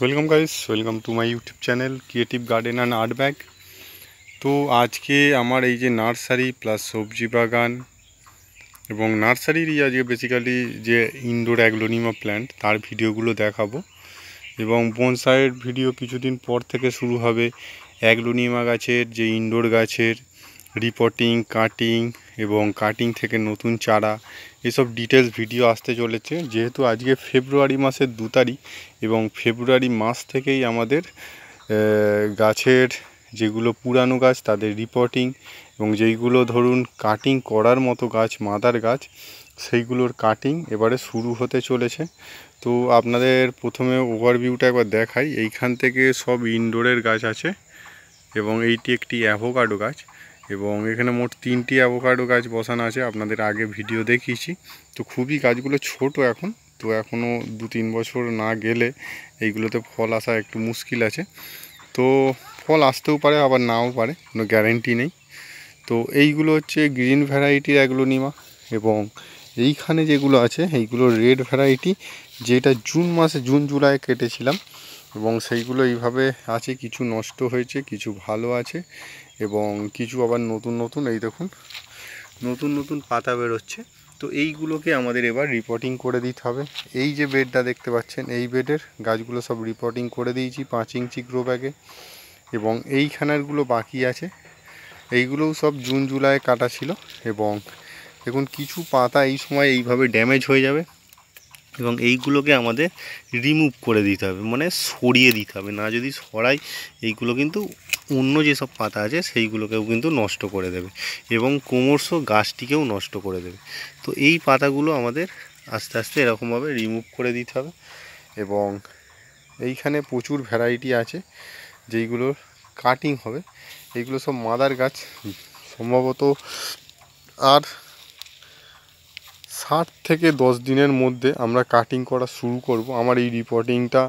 Welcome guys, welcome to my YouTube channel creative garden and art bag. তো আজকে আমার এই যে নার্সারি প্লাস সবজি বাগান এবং নার্সারিরই আজকে বেসিক্যালি যে ইনডোর অ্যাগ্লোনিমা প্ল্যান্ট তার ভিডিওগুলো দেখাবো। এবং বনসাইয়ের ভিডিও কিছুদিন পর থেকে শুরু হবে। অ্যাগ্লোনিমা গাছের যে ইনডোর গাছের রিপোর্টিং, কাটিং এবং কাটিং থেকে নতুন চারা, এসব ডিটেলস ভিডিও আসতে চলেছে। যেহেতু আজকে ফেব্রুয়ারি মাসের 2 তারিখ এবং ফেব্রুয়ারি মাস থেকেই আমাদের গাছের যেগুলো পুরানো গাছ তাদের রিপোর্টিং এবং যেইগুলো ধরুন কাটিং করার মতো গাছ, মাদার গাছ, সেইগুলোর কাটিং এবারে শুরু হতে চলেছে। তো আপনাদের প্রথমে ওভারভিউটা একবার দেখাই। এইখান থেকে সব ইনডোরের গাছ আছে এবং এইটি একটি অ্যাভোকাডো গাছ এবং এখানে মোট 3টি অ্যাভোকাডো গাছ বসানো আছে। আপনাদের আগে ভিডিও দেখিয়েছি। তো খুবই গাছগুলো ছোট এখন, তো এখনও 2-3 বছর না গেলে এইগুলোতে ফল আসা একটু মুশকিল আছে। তো ফল আসতেও পারে আবার নাও পারে, কোনো গ্যারেন্টি নেই। তো এইগুলো হচ্ছে গ্রিন ভ্যারাইটির অ্যাগ্লোনিমা এবং এইখানে যেগুলো আছে এইগুলো রেড ভ্যারাইটি, যেটা জুন জুলাই কেটেছিলাম এবং সেইগুলো এইভাবে আছে। কিছু নষ্ট হয়েছে, কিছু ভালো আছে এবং কিছু আবার নতুন এই দেখুন নতুন পাতা বেরোচ্ছে। তো এইগুলোকে আমাদের এবার রিপোর্টিং করে দিতে হবে। এই যে বেডটা দেখতে পাচ্ছেন, এই বেডের গাছগুলো সব রিপোর্টিং করে দিয়েছি 5 ইঞ্চি গ্রো ব্যাগে এবং এইখানেরগুলো বাকি আছে। এইগুলোও সব জুন জুলাই কাটা ছিল এবং দেখুন কিছু পাতা এই সময় এইভাবে ড্যামেজ হয়ে যাবে এবং এইগুলোকে আমাদের রিমুভ করে দিতে হবে, মানে সরিয়ে দিতে হবে। না যদি সরাই এইগুলো কিন্তু অন্য যেসব পাতা আছে সেইগুলোকেও কিন্তু নষ্ট করে দেবে এবং ক্রমশ গাছটিকেও নষ্ট করে দেবে। তো এই পাতাগুলো আমাদের আস্তে আস্তে এরকমভাবে রিমুভ করে দিতে হবে এবং এইখানে প্রচুর ভ্যারাইটি আছে যেইগুলোর কাটিং হবে। এইগুলো সব মাদার গাছ, সম্ভবত আর 7 থেকে 10 দিনের মধ্যে আমরা কাটিং করা শুরু করব। আমার এই রিপোর্টিংটা,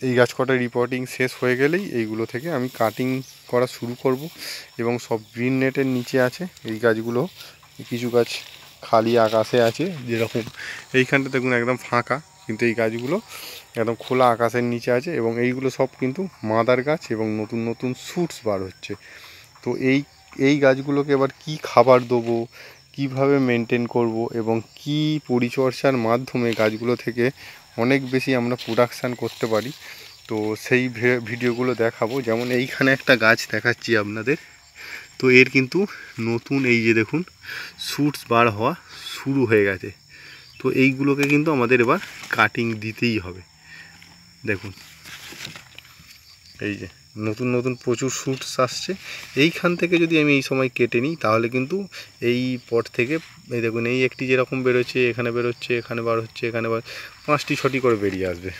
এই গাছ কটা রিপোর্টিং শেষ হয়ে গেলেই এইগুলো থেকে আমি কাটিং করা শুরু করব এবং সব গ্রিন নেটের নিচে আছে এই গাছগুলো। কিছু গাছ খালি আকাশে আছে, যেরকম এইখানটা দেখুন একদম ফাঁকা, কিন্তু এই গাছগুলো একদম খোলা আকাশের নিচে আছে এবং এইগুলো সব কিন্তু মাদার গাছ এবং নতুন শুটস বার হচ্ছে। তো এই গাছগুলোকে এবার কি খাবার দেবো, কিভাবে মেনটেন করব এবং কি পরিচর্যার মাধ্যমে গাছগুলো থেকে অনেক বেশি আমরা প্রোডাকশান করতে পারি, তো সেই ভিডিওগুলো দেখাবো। যেমন এইখানে একটা গাছ দেখাচ্ছি আপনাদের। তো এর কিন্তু নতুন এই যে দেখুন শুটস বার হওয়া শুরু হয়ে গেছে। তো এইগুলোকে কিন্তু আমাদের এবার কাটিং দিতেই হবে। দেখুন এই যে নতুন প্রচুর শুটস আসছে। এইখান থেকে যদি আমি এই সময় কেটে নিই তাহলে কিন্তু এই পট থেকে এই দেখুন এই একটি যেরকম বেরোচ্ছে, এখানে বেরোচ্ছে, এখানে বার হচ্ছে, এখানে 5টি 6টি করে বেরিয়ে আসবে।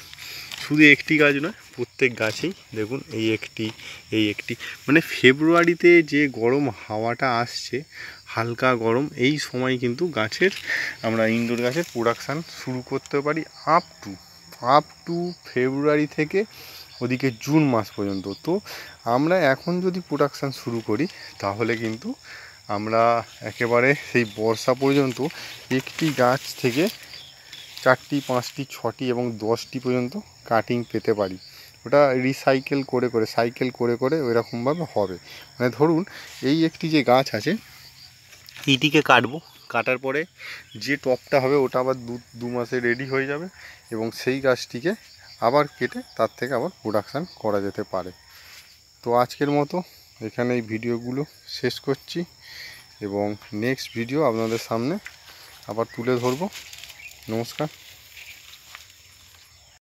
শুধু একটি গাছ নয়, প্রত্যেক গাছেই দেখুন এই একটি মানে ফেব্রুয়ারিতে যে গরম হাওয়াটা আসছে, হালকা গরম, এই সময় কিন্তু গাছের আমরা ইনডোর গাছের প্রোডাকশান শুরু করতে পারি আপ টু ফেব্রুয়ারি থেকে ওদিকে জুন মাস পর্যন্ত। তো আমরা এখন যদি প্রোডাকশান শুরু করি তাহলে কিন্তু আমরা একেবারে সেই বর্ষা পর্যন্ত একটি গাছ থেকে 4টি 5টি 6টি এবং 10টি পর্যন্ত কাটিং পেতে পারি। ওটা রিসাইকেল সাইকেল করে ওইরকমভাবে হবে। মানে ধরুন এই একটি যে গাছ আছে, এইটিকে কাটার পরে যে টপটা হবে ওটা আবার 2 মাসে রেডি হয়ে যাবে এবং সেই গাছটিকে আবার কেটে তার থেকে আবার প্রোডাকশান করা যেতে পারে। তো আজকের মতো এখানে এই ভিডিওগুলো শেষ করছি এবং নেক্সট ভিডিও আপনাদের সামনে আবার তুলে ধরবো। নমস্কার।